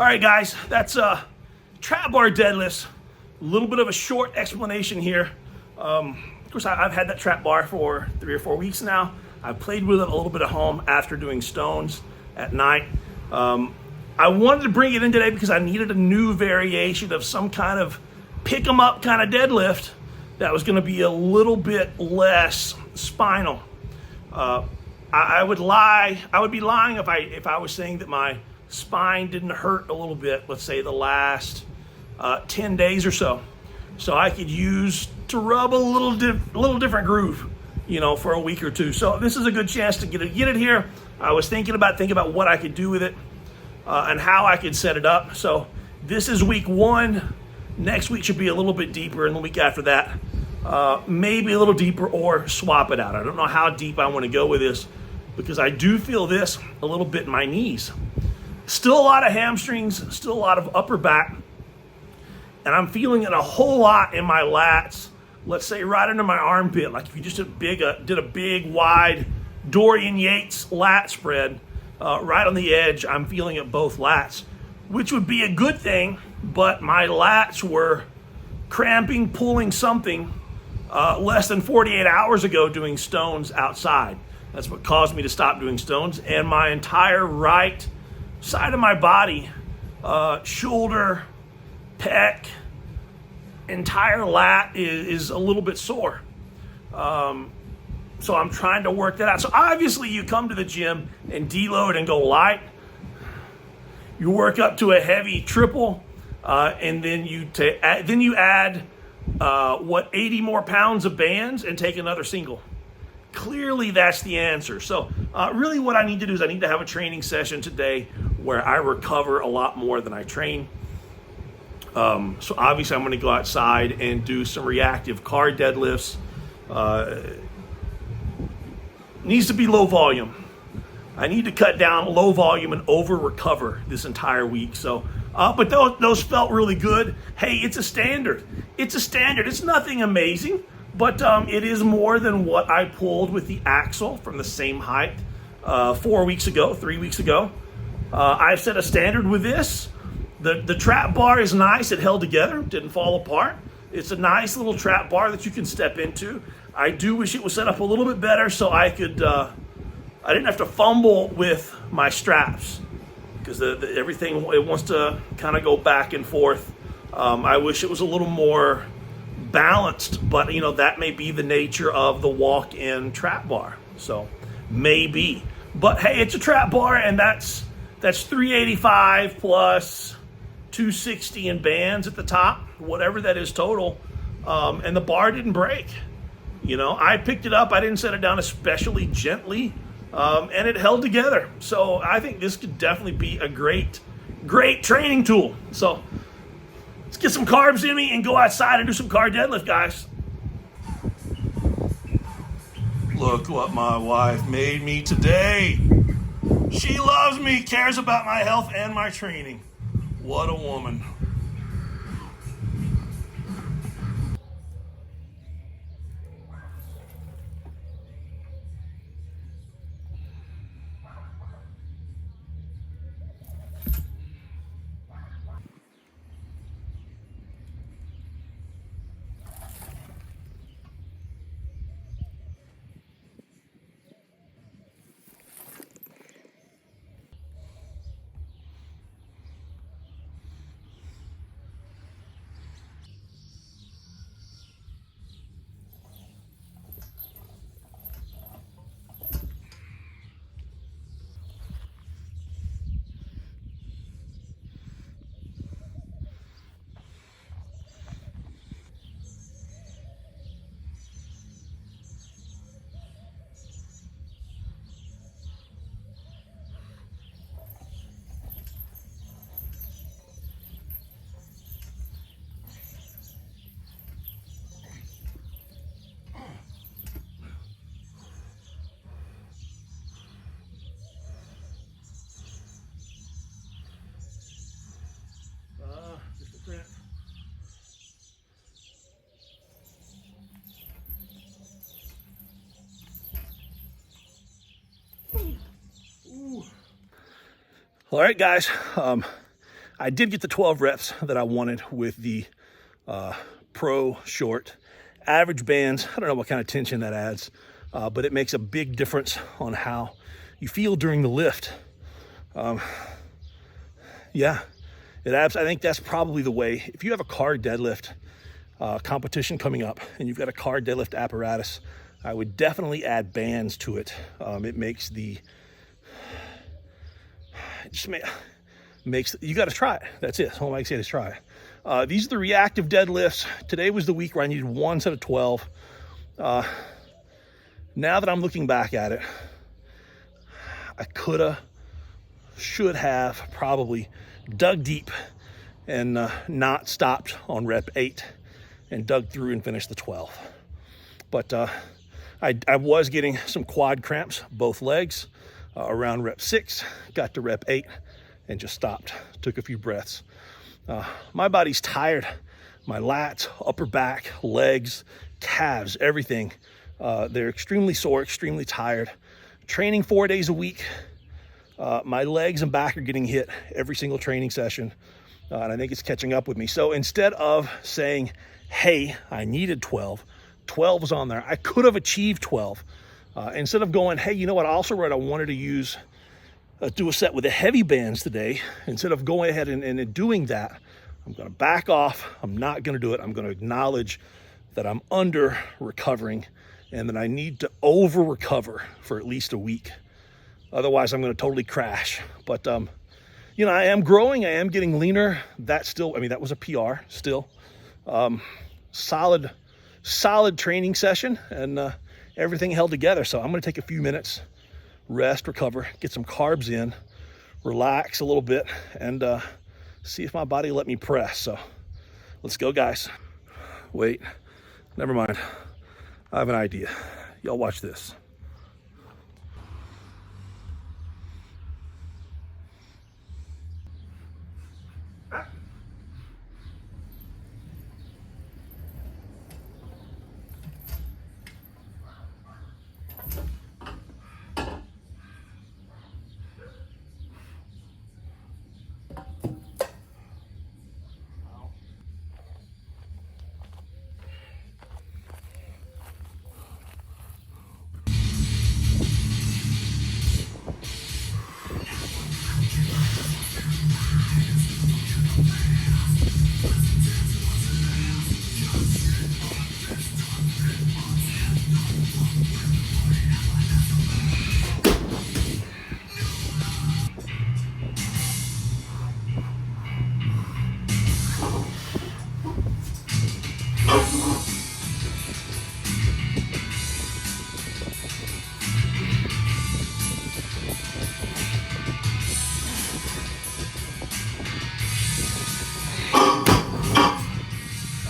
All right, guys, that's trap bar deadlifts. A little bit of a short explanation here. Of course, I've had that trap bar for 3 or 4 weeks now. I've played with it a little bit at home after doing stones at night. I wanted to bring it in today because I needed a new variation of some kind of pick 'em up kind of deadlift that was going to be a little bit less spinal. I would be lying if I was saying that my spine didn't hurt a little bit, let's say the last 10 days or so. So I could use to rub a little different groove, for a week or two. So this is a good chance to get it here. I was thinking about what I could do with it and how I could set it up. So this is week 1. Next week should be a little bit deeper, and the week after that, maybe a little deeper, or swap it out. I don't know how deep I want to go with this because I do feel this a little bit in my knees. Still a lot of hamstrings, still a lot of upper back, and I'm feeling it a whole lot in my lats. Let's say right under my armpit, like if you just did a big wide Dorian Yates lat spread right on the edge. I'm feeling it both lats, which would be a good thing, but my lats were cramping, pulling something less than 48 hours ago doing stones outside. That's what caused me to stop doing stones, and my entire right side of my body, shoulder, pec, entire lat is a little bit sore. So I'm trying to work that out. So obviously you come to the gym and deload and go light. You work up to a heavy triple, and then you add 80 more pounds of bands and take another single. Clearly that's the answer. So really what I need to do is I need to have a training session today where I recover a lot more than I train. So obviously I'm going to go outside and do some reactive car deadlifts. Needs to be low volume. I need to cut down low volume and over recover this entire week. So, but those felt really good. Hey, it's a standard. It's nothing amazing, but it is more than what I pulled with the axle from the same height 3 weeks ago. I've set a standard with this. The trap bar is nice. It held together, didn't fall apart. It's a nice little trap bar that you can step into. I do wish it was set up a little bit better so I could, I didn't have to fumble with my straps because everything, it wants to kind of go back and forth. I wish it was a little more balanced, but that may be the nature of the walk-in trap bar. So maybe, but hey, it's a trap bar, and that's 385 plus 260 in bands at the top, whatever that is total. And the bar didn't break. I picked it up. I didn't set it down especially gently, and it held together. So I think this could definitely be a great training tool. So let's get some carbs in me and go outside and do some car deadlift, guys. Look what my wife made me today. She loves me, cares about my health and my training. What a woman. Just a print. Ooh. All right, guys. I did get the 12 reps that I wanted with the Pro Short. Average bands, I don't know what kind of tension that adds, but it makes a big difference on how you feel during the lift. Yeah, I think that's probably the way. If you have a car deadlift competition coming up and you've got a car deadlift apparatus, I would definitely add bands to it. It makes you got to try it. That's it. All I can say is try it. These are the reactive deadlifts. Today was the week where I needed one set of 12. Now that I'm looking back at it, I should have probably dug deep and not stopped on rep 8 and dug through and finished the 12. But I was getting some quad cramps, both legs, around rep 6, got to rep 8 and just stopped, took a few breaths. My body's tired. My lats, upper back, legs, calves, everything. They're extremely sore, extremely tired. Training 4 days a week. My legs and back are getting hit every single training session. And I think it's catching up with me. So instead of saying, hey, I needed 12, 12 was on there. I could have achieved 12. Instead of going, hey, you know what? I also wrote I wanted to do a set with the heavy bands today. Instead of going ahead and doing that, I'm going to back off. I'm not going to do it. I'm going to acknowledge that I'm under recovering and that I need to over recover for at least a week. Otherwise, I'm going to totally crash. But, I am growing. I am getting leaner. That was a PR still. Solid training session and everything held together. So I'm going to take a few minutes, rest, recover, get some carbs in, relax a little bit, and see if my body let me press. So let's go, guys. Wait, never mind. I have an idea. Y'all watch this.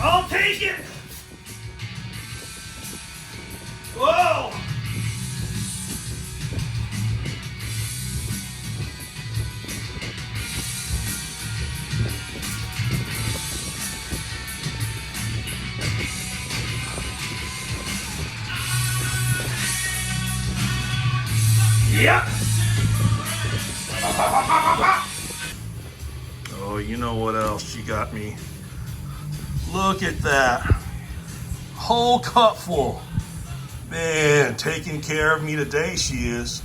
I'll take it. Whoa. Yeah. Oh, you know what else she got me? Look at that. Whole cup full. Man, taking care of me today, she is.